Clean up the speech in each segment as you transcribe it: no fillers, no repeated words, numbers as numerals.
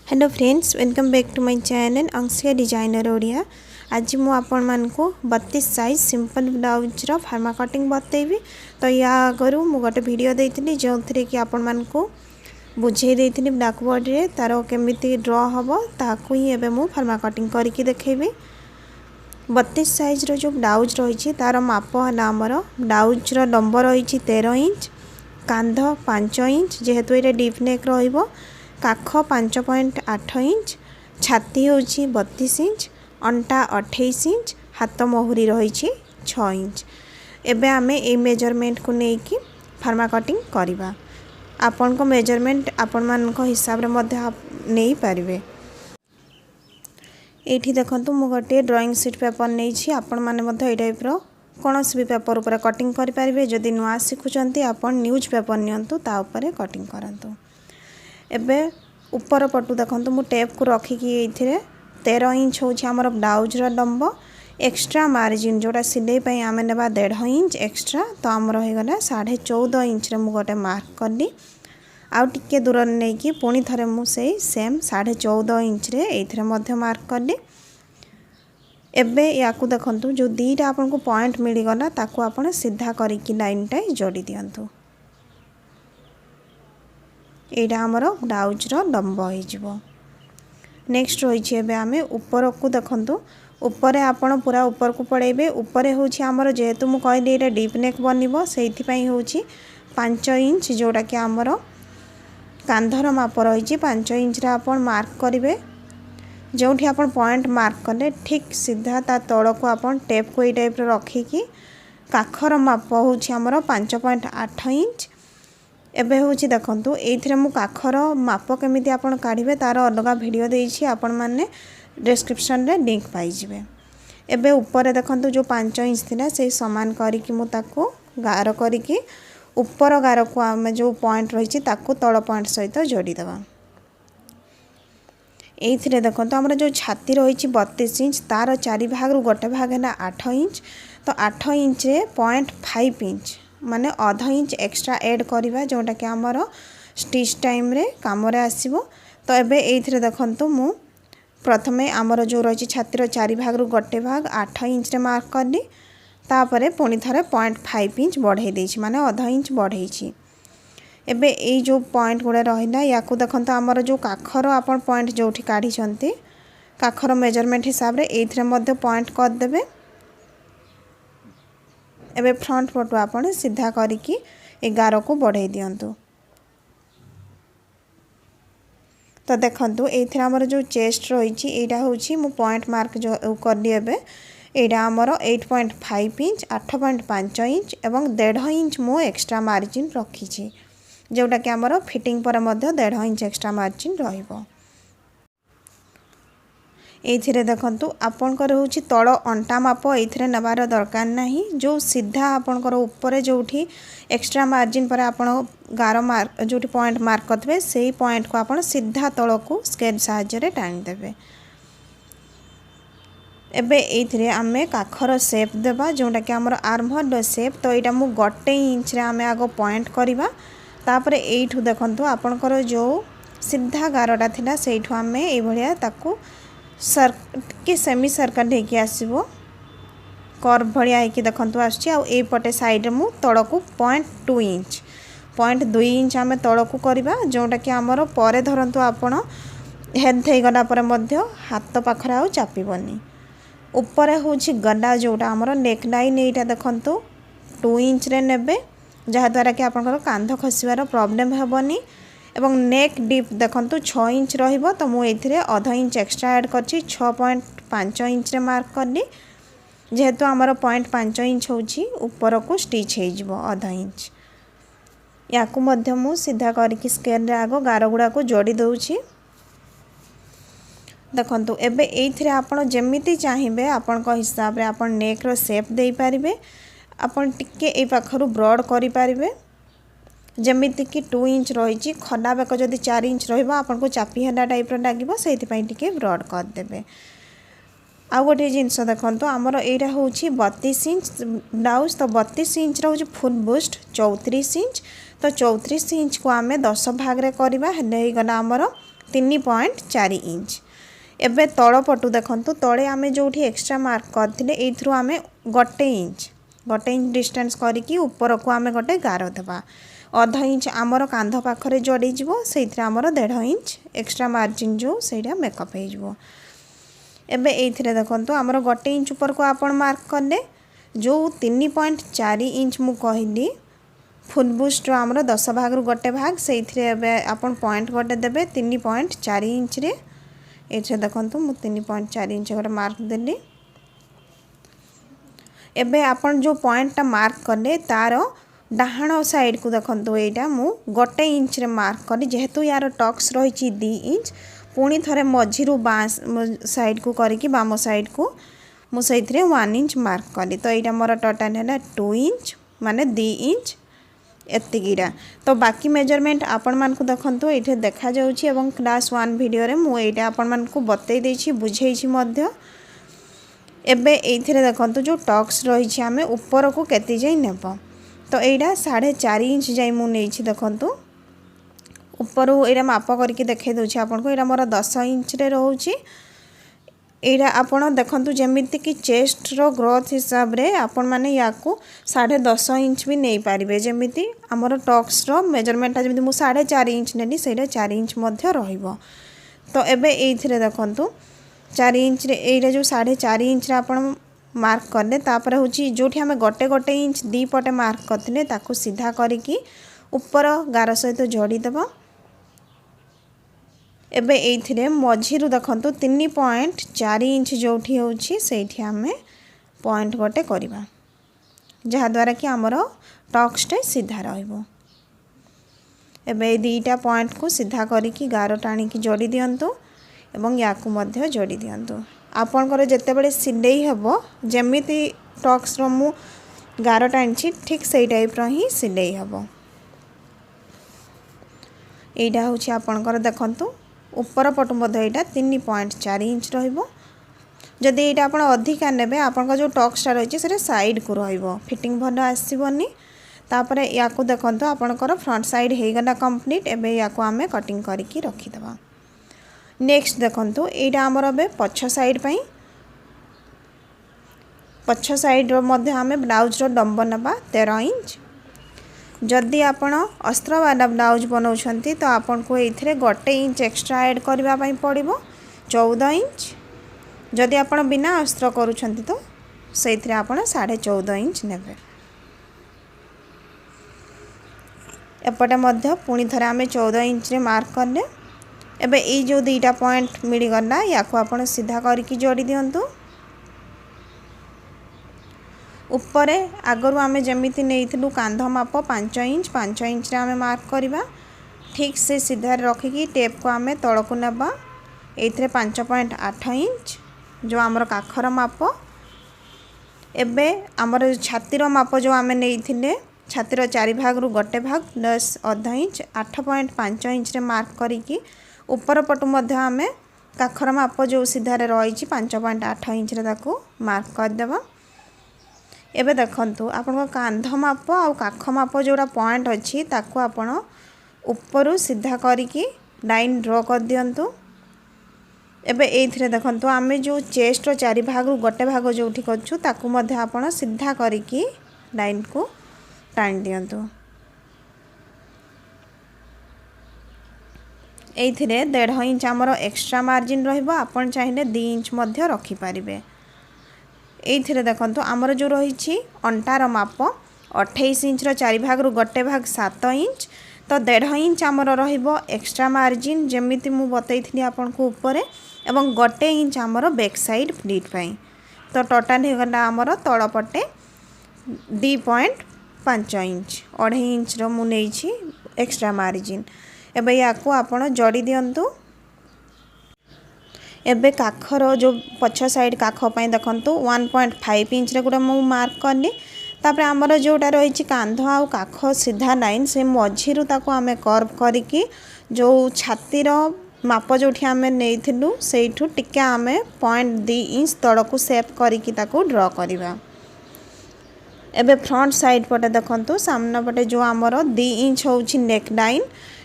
Hello friends, welcome back to my channel Anshika designer Odia. आज मु आपण मानको 32 साइज सिंपल ब्लाउज रो फार्मा कटिंग बतेबी। तो या आगरू मु गोटे वीडियो देइथिली जो थरे कि आपण मानको बुझे देइथिली ब्लैक बोर्ड रे तारो केमिति ड्रॉ हबो ताकू ही एबे मु फार्मा कटिंग करके देखेबी। 32 साइज रो जो ब्लाउज रही तार माप है आमर ब्लाउज रो लंब रही 13 इंच, कांध 5 इंच जेहेतु ये डीप नेक रहिबो, काख 5.8 इंच, छाती हूँ 32 इंच, अंटा 28 इंच, हाथ महुरी रही 6 इंच। एबे आमे ए मेजरमेंट को लेकिन फार्मा कटिंग करवा। आपण को मेजरमेंट आपण मान को हिसाब रे मध्य नहीं पारिबे। एठी देखंतु मु गोटे ड्राइंग शीट पेपर नहीं आपण माने मध्य ए टाइप रो कोनोसी भी पेपर ऊपर कटिंग करि पारिबे। जदि नुआ सिखुचंती आपण न्यूज पेपर नियंतु ता ऊपर कटिंग करंतु। एबे ऊपर पटु देखंतु मु टेप को रखिकी एथिरे 13 इंच होछि हमर ब्लाउज रो लंब, एक्स्ट्रा मार्जिन जोटा सिलाई पई आमे नेबा 1.5 इंच एक्स्ट्रा, तो हमर होय गला 14.5 इंच रे मु गोटे मार्क करली। आउ टिके दूर नै कि पुणी थरे मु सेम 14.5 इंच रे एथिरे मध्य मार्क करली। एबे याकू देखंतु जो दीटा आपन को पॉइंट मिली गला ताकू आपन सीधा करिकी लाइन टाइ जोड़ी दियंतु। एटा हमरो ब्लाउज रो लंब हो जिवो। नेक्स्ट रही एबे आमे ऊपर को देखंतु, ऊपर आपण पूरा ऊपर को पड़ेबे। ऊपर होछि हमरो जेहेतु मु कहली एटा डीप नेक बनिबो सेथि पई होछि 5 इंच जोटा कि हमरो कांधर माप रही 5 इंच रा आपण मार्क करिवे। जोठी आपण पॉइंट मार्क करले ठीक सीधा ता तळ को आपण टेप को ए टाइप रो रखिकी काखर माप होछि हमरो 5.8 इंच। एबे होछि देखंतु एथिरे मु काखर माप केमिति आपण काढिबे तार अलगा वीडियो देइछि, आपण माने डिस्क्रिप्शन रे लिंक पाई जिवे। एबे ऊपर देखंतु जो 5 इंच थिला से समान करिकि मु ताको गार करिकि ऊपर गार को आमे जो पॉइंट रहिछि ताको तळ पॉइंट सहित जोड़ी दबा। एथिरे देखंतु हमर जो छाती रहिछि 32 इंच तार चारि भाग रु गोटे भाग है 8 इंच, तो 8 इंच रे 0.5 इंच माने आधा इंच एक्स्ट्रा ऐड करवा जोटा कि हमर स्टिच टाइम रे काम रे आसीबो। तो एबे एथिरे देखंतु मु प्रथमे हमर जो रही छातीर चारि भाग रु गोटे भाग 8 इंच रे मार्क करली, तापरे पुणी थरे 0.5 इंच बढ़ाई देछि माने आधा इंच बढ़ाइछि। एबे ए जो पॉइंट गुडा रहिला याकू देखंतु हमर जो काखर आपण पॉइंट जोठी काढी छंती काखर मेजरमेंट हिसाब रे एथिरे मध्य पॉइंट कर देबे। एबे फ्रंट पटु आपण सीधा करिकी 11 को बढ़ाई दियंतु। तो देखंतु एथिरे हमर जो चेस्ट रहिछि एटा होछि मु पॉइंट मार्क जो करली। एबे एटा हमर 8.5 इंच, 8.5 इंच एवं 1.5 इंच मु एक्स्ट्रा मार्जिन रखिछि जोटा कि हमर फिटिंग पर मध्य 1.5 इंच एक्स्ट्रा मार्जिन रहिबो। एथिरे देखंतु आपनकर होछि तळ अंटा माप एथिरे नबार दरकार नाही। जो सीधा आपनकर ऊपर जोठी एक्स्ट्रा मार्जिन पर आपण गार मार्क जोठी पॉइंट मार्क करथबे सेही पॉइंट को आपण सीधा तळ को स्केल सहायता रे टाणी देबे। एबे एथिरे आमे काखर शेप देबा जोटा कि हमर आर्म होल शेप। तो एटा मु गोटे इंच रे आमे आगो पॉइंट करिबा, तापरे एठु देखंतु आपनकर जो सीधा गारटा थिला सेठु आमे ए भलिया ताकू के सेमी सर्कल हेकि आसीबो, कर्व भलिया हेकि देखंतु आछि। आ ए पटे साइड मु तळ को 0.2 इंच 0.2 इंच आमे तळ को करबा जोटा कि हमर परे धरंतु आपण हेड हे गला पर मध्य हाथ पाखरा आ चापिबनी। ऊपर होछि गला जोटा हमर नेक लाइन एटा देखंतु 2 इंच रे नेबे जहा द्वारा कि आपनकर कांध खसिबार प्रॉब्लम हेबनी। एवं नेक डीप देखंतु 6 इंच रहिबो, तो मु एथिरे आधा इंच एक्स्ट्रा ऐड करछि 6.5 इंच रे मार्क करली। जेहेतु हमर 0.5 इंच होछि ऊपर को स्टिच हे जिवो आधा इंच। याकू मध्य मु सीधा करिकि स्केल रे आगो गार गुडा को जोड़ी दउछि। देखंतु एबे एथिरे आपण जेमिति चाहिबे आपण को हिसाब रे आपण नेक रो शेप देई पारिबे। आपण टिके ए पाखरु ब्रॉड करि पारिबे जेमिति कि 2 इंच रही खला बेक जदि 4 इंच रहिबो आपण को चापी हला टाइप रो लागिबो सेति पई टिके ब्रॉड कर देबे। आ गोटे जिंस देखंतु हमर एटा होछि 32 इंच ब्लाउज, तो 32 इंच रो होछि फुल बुस्ट 34 इंच। तो 34 इंच को आमे 10 भाग रे करबा हेले गला हमर 3.4 इंच। एबे तल पटु देखंतु तळे आमे जोठी एक्स्ट्रा मार्क करथिले एथरु आमे 1 इंच डिस्टेंस करिकी ऊपर को आमे गोटे गार देबा। आधा इंच आमर कांध पाखरे जोड़ी जीवो सेइथरे आमर 1.5 इंच एक्स्ट्रा मार्जिन जो सेटा मेकअप हे जीवो। एबे एइथरे देखंतु आमर 1 इंच ऊपर को आपण मार्क करले जो 3.4 इंच मु कहली फुल बुस्ट रो आमर 10 भाग रु गोटे भाग सेइथरे एबे आपण पॉइंट गोटे देबे 3.4 इंच रे। एइथरे देखंतु मु 3.4 इंच गोटे मार्क देली। एबे आपण जो पॉइंट मार्क करले तारो डाहाण साइड को देखंतु एटा मु 1 इंच रे मार्क करी जेहेतु यार टक्स रही 2 इंच पुणी थरे मझिरु बास साइड को करिकी बाम साइड को मु सहितरे 1 इंच मार्क कली। तो एटा मोर टोटल है 2 इंच माने 2 इंच एतिकीरा। तो बाकी मेजरमेंट आपण मान को देखंतु एठे देखा जाउची एवं क्लास 1 वीडियो रे मु एटा आपण मान को बतै देछि बुझेछि मध्य। एबे एइथरे देखंतु जो टक्स रही आमे ऊपर को केति जाई नेबो तो एटा 4.5 इंच जाई मु नेछि देखंतु ऊपर एटा माप करके देखाई दूसरी आपको एटा मोर 10 इंच रे रहउची। एटा आपण देखंतु जेमिति कि चेस्ट रो ग्रोथ हिसाब रे आपण माने याकू 10.5 इंच भी नहीं पारिबे जेमिति हमर टक्स रो मेजरमेंट जेमिति मु 4.5 इंच नेली सेटा 4 इंच मध्य रहिबो। तो एबे एइथरे देखंतु 4 इंच रे एटा जो 4.5 इंच रे आपण मार्क करले तापर होची जोठी हमें गोटे इंच दी पटे मार्क करथिले ताकू सीधा करिकी ऊपर गार सहित जोड़ी देबा। एबे एइथिरे मझिरु देखंतु 3.4 इंच जोठी होची सेठी हमें पॉइंट गोटे करिबा जहा द्वारा कि हमर टक्सटे सीधा रहइबो। एबे दीटा पॉइंट को सीधा करिकी गार टाणी की जोड़ी दियंतु एवं याकू मध्य जोड़ी दियंतु। आपनकर जेते बेले सिलेई हबो जेमिति टक्स रो मु गार टाणची ठीक सेई टाइप रो ही सिलेई हबो। एटा होची आपनकर देखंतु ऊपर पटु मध्य एटा 3.4 इंच रहिबो। जदि एटा आपण अधिका नेबे आपनका जो टक्सटा रहिछि सेटा साइड को रहिबो फिटिंग भलो आसीबोनी। तापरे याकू देखंतु आपनकर फ्रंट साइड हे गला कंप्लीट। एबे याकू आमे कटिंग करिकी रखि देबा। नेक्स्ट देखंतु एटा हमर बे पछ साइड पई पछ साइड रो मध्य हमें ब्लाउज रो डंब नबा 13 इंच। जदि आपण अस्त्र वाला ब्लाउज बनाउछंती तो आपन को एथिरे 1 इंच एक्स्ट्रा ऐड करबा पई पड़िबो 14 इंच। जदि आपण बिना अस्त्र करूछंती तो सेथिरे आपण 14.5 इंच नेबे। एपटे मध्य पुणी थरे आमे 14 इंच रे मार्क करले। एबे ए जो दीटा पॉइंट मिली गला याकू आपण सीधा करके जोड़ी दियंतु। ऊपर आगरु आमे जेमिति नेइथिलु कांध माप 5 इंच रे आमे मार्क करिबा। ठीक से सीधा रखिकी टेप को आमे तळ को नेबा। एथिरे 5.8 इंच जो आमर काखर माप। एबे आमर छातीर माप जो आमे नेइथिले छातीर 4 भाग रु गोटे भाग प्लस आधा इंच 8.5 इंच रे मार्क करिकी ऊपर पटु मध्य आमे काखर माप जो सीधारे रही 5.8 इंच रे ताकू मार्क कर देबा। एबे देखंतु आपन कांध माप आ काख माप जोरा पॉइंट अछि ताकू आपण ऊपर सीधा करिकी लाइन ड्रॉ कर दियंतु। एबे एथिरे देखंतु आमे जो चेस्ट रो 4 भाग रु गोटे भाग जोठी करछु ताकू मध्य आपण सीधा करिकी लाइन को टाण दियंतु। एथिरे 1.5 इंच आमर एक्स्ट्रा मार्जिन रहिबो आपण चाहिले 2 इंच मध्य रखि पारिबे। एथिरे देखंतु आमर जो रहिछि अंटार माप 28 इंच रो 4 भाग रु गोटे भाग 7 इंच। तो 1.5 इंच आमर रहिबो एक्स्ट्रा मार्जिन जेमिति मु बतैथिली आपन को ऊपर एवं 1 इंच आमर बैक साइड फ्लिट पई। तो टोटल हे गला आमर तळ पटे 2.5 इंच 2.5 इंच रो मु नेछि एक्स्ट्रा मार्जिन। एबे याकू आपण जोड़ी दियंतु। एबे काखर जो पछ साइड काख पई देखंतु 1.5 इंच रे गुडा मु मार्क करली। तापर हमर जोटा रही कांध आ काख सीधा लाइन से मझिरु ताको आमे कर्व करिकी जो छातीर माप जोठी आमे नेइथिलु सेइठु टिके आमे 0.2 इंच तळकु शेप करिकी ताको ड्रॉ करिबा। एबे फ्रंट साइड पटे देखंतु सामना पटे जो हमर 2 इंच होउछि नेक लाइन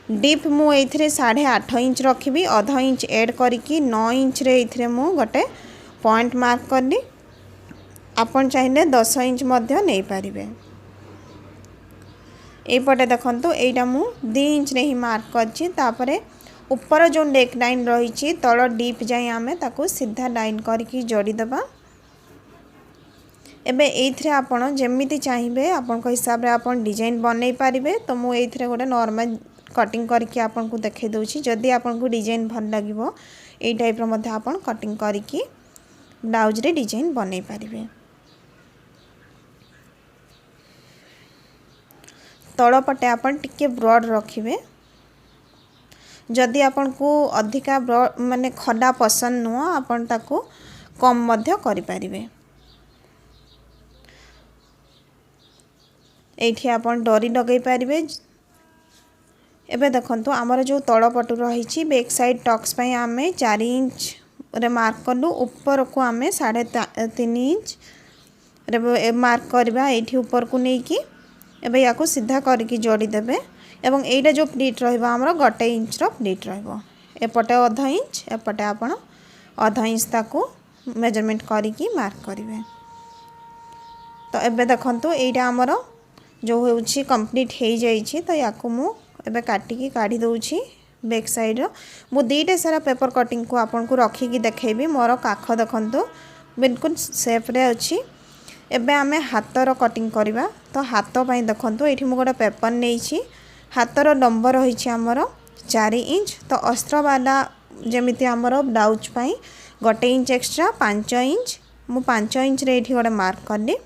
डीप मु एथिरे 8.5 इंच रखी आधा इंच एड करी 9 इंच रे एथिरे मु गोटे पॉइंट मार्क करनी आपण चाहिए 10 इंच मध्य नहीं पारिबे एपटे देखंतु एटा मु 2 इंच रे ही मार्क करछि तापरे ऊपर जो नेक लाइन रही तल डीप जाए आमे ताको सीधा लाइन करके जोड़ी दबा एबे एथरे आपण जेमिति चाहिए आपण को हिसाब रे आपण डिजाइन बनै पारिबे तो मु एथरे गोटे नॉर्मल कटिंग करके आपण को देखै दउछि जदि आपण को डिजाइन भल लागिवो ए टाइप रो मध्ये आपण कटिंग करके ब्लाउज रे डिजाइन बनै पारिबे तल पटे आपण टिके ब्रॉड रखिबे जदि आपण को अधिका ब्रॉड माने खडा पसंद नुह आपण ताको कम मध्य करि पारिबे एठी आपण डोरी लगै पारिबे एबे देखंतु हमर जो तळ पटु रही बैक साइड टक्स पई आमे 4 इंच रे मार्क करलु ऊपर को आमे 3.5 इंच रे मार्क करबा एठी ऊपर को नै कि एबे याको सीधा करके जोड़ी देबे एवं एटा जो प्लीट रहइबा हमर 1 इंच रो प्लीट रहइबो एपटे आधा इंच एपटे आपण आधा इंच ताको मेजरमेंट करके मार्क करिवे तो एबे देखंतु एटा हमर जो होउछि कंप्लीट हे जाइछि तो याको मु एबे काटी की काढी दउछि बैक साइड रो मु दीटे सारा पेपर कटिंग को आपन को रखी की देखेबी मोर काख देखंतु बिल्कुल सेफ रे अछि एबे आमे हातर कटिंग करबा तो हाथ पई देखंतु एठी मु गोटा पेपर नेछि हातर नंबर रही हमर 4 इंच तो अस्त्र वाला जेमिति हमर ब्लाउज पई 1 इंच एक्स्ट्रा 5 इंच मु 5 इंच रे एठी गोटे मार्क करली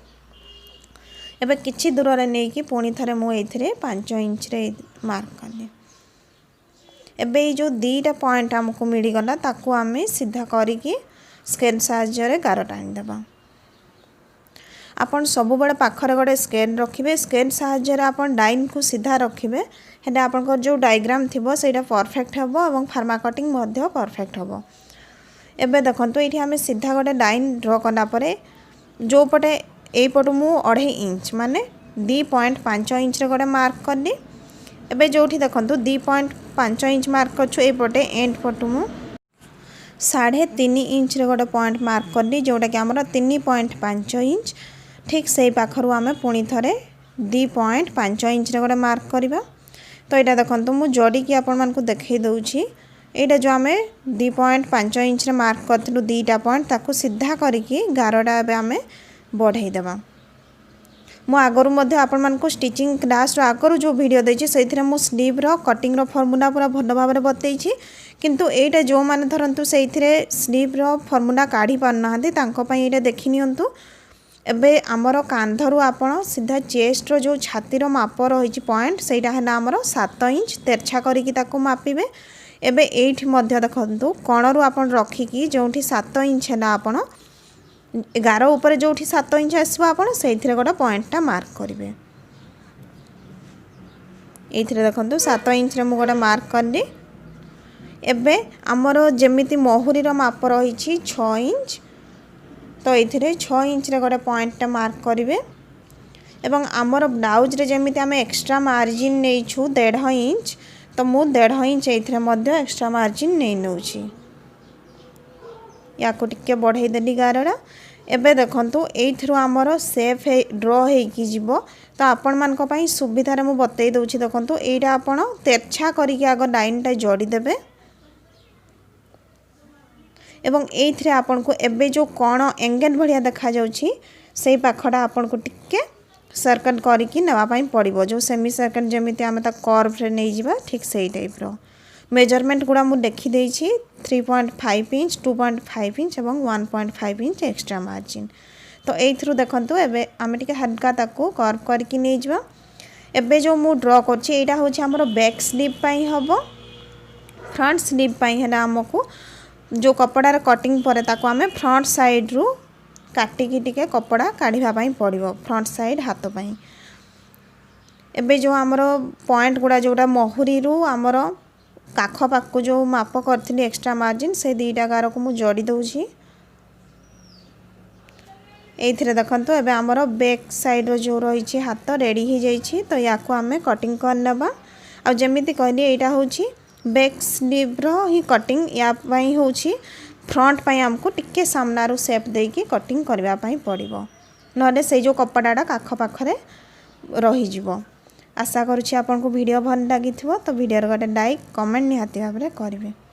एबे किछि दूर रे नै कि पुणी थरे मु एथिरे 5 इंच रे मार्क करली एबे जो दीटा पॉइंट हमको मिली गला ताको आमे सीधा करिकि स्केल साहाय्य रे गार टाणी देबा आपण सब बड़े पाखरे गोटे स्केल रखिबे स्केल साहाय्य रे आपण लाइन को सीधा रखिबे हेडा आपण को जो डायग्राम थिबो सेटा परफेक्ट हबो एवं फार्मा कटिंग मध्य परफेक्ट हबो एबे देखंतु एठी हमें सीधा गोटे लाइन ड्रा करला परे जो पटे ए पटु मु 2.5 इंच माने 2.5 इंच रे गोटे मार्क करली एबे जोठी देखंतु 2.5 इंच मार्क करछु ए पटे एंड पटु मु 3.5 इंच रे गोटे पॉइंट मार्क करली जोटा कि हमर 3.5 इंच ठीक से पाखरु आमे पुणी थरे 2.5 इंच रे गोटे मार्क करबा तो एटा देखंतु मु जोड़ी की आपण मान को देखै दउछि एटा जो आमे 2.5 इंच रे मार्क करथिलु दीटा पॉइंट ताको सीधा करिकि गारोडा बे आमे बढ़ाई देबा मु आगरु मध्ये आपण मान को स्टिचिंग क्लास रो आगरु जो वीडियो दैछि सेथिरे मु स्लीव रो कटिंग रो फार्मूला पूरा भलो भाबरे बतैछि किंतु एटा जो माने धरंतु सेथिरे स्लीव रो फार्मूला काढी पारनाहंती तांको पई एटा देखि नियंतु एबे हमरो कांधरु आपण सीधा चेस्ट रो जो छाती रो माप रही पॉइंट सेटा हला हमरो 7 इंच तेरछा करिकि ताको मापिबे एबे एठी मध्ये देखंतु कोणरु आपण रखी की जोठी 7 इंच हला आपण 11 ऊपर जोठी 7 इंच आसबो आपण सेथिरे गोटा पॉइंटटा मार्क करिवे एथिरे देखंतु 7 इंच रे मु गोटा मार्क करली एबे हमरो जेमिति महुरी रो माप रही 6 इंच तो एथिरे 6 इंच रे गोटे पॉइंटटा मार्क करिवे एवं हमर ब्लाउज रे जेमिति हमें एक्स्ट्रा मार्जिन नेछु 1.5 इंच तो मु 1.5 इंच एथिरे मध्ये एक्स्ट्रा मार्जिन नै नउछि या को टिके बढ़ाई देली गारडा एबे देखंतु एथिरो हमर सेफ ड्रॉ हे की जिवो तो आपण मान को पई सुविधा रे मु बतै दउछि देखंतु एटा आपण तेरछा करिकि आगो लाइन टा जोड़ी देबे एवं एथिरे आपण को एबे जो कोण एंगल भलिया देखा जाउछि सेही पाखडा आपण को टिके सर्कल करिकि नेवा पई पड़िबो जो सेमी सर्कल जेमिति आमे ता कर्व रे नै जिबा ठीक सेही टाइप रो मेजरमेंट गुड़ा मु देखि देछि 3.5 इंच 2.5 इंच एवं 1.5 इंच एक्स्ट्रा मार्जिन तो एथरु देखंतु एबे आमे टिके हल्का ताको कर्व करके नै जिबा एबे जो मु ड्रॉ करछि एटा होछि हमरो बैक स्लीव पई हबो फ्रंट स्लीव पई हला हमको जो कपड़ा रे कटिंग परे ताको आमे फ्रंट साइड रु काटी की टिके कपड़ा काढिबा पई पड़िबो फ्रंट साइड हाथ पई एबे जो हमरो पॉइंट गुड़ा जोटा महुरी रु हमरो काख पाक को जो माप करथिली एक्स्ट्रा मार्जिन से दीटा गार को मु जोड़ी दउछि एथिरे देखंतु एबे हमरो बैक साइड रो जो रही हाथ रेडी हो जाइछि तो याको आमे कटिंग कर लेबा आ जमीती कहली यहाँ हूँ बैक स्लीव्र ही कटिंग या हूँ फ्रंट पाई आमको टिके सामनारू सेप देकी कटिंग करने पड़ो ना से जो कपड़ाटा काख पाखरे रही आशा करुँच आपको वीडियो भल लगी तो वीडियो गोटे लाइक कमेंट निहाती भाव में करेंगे।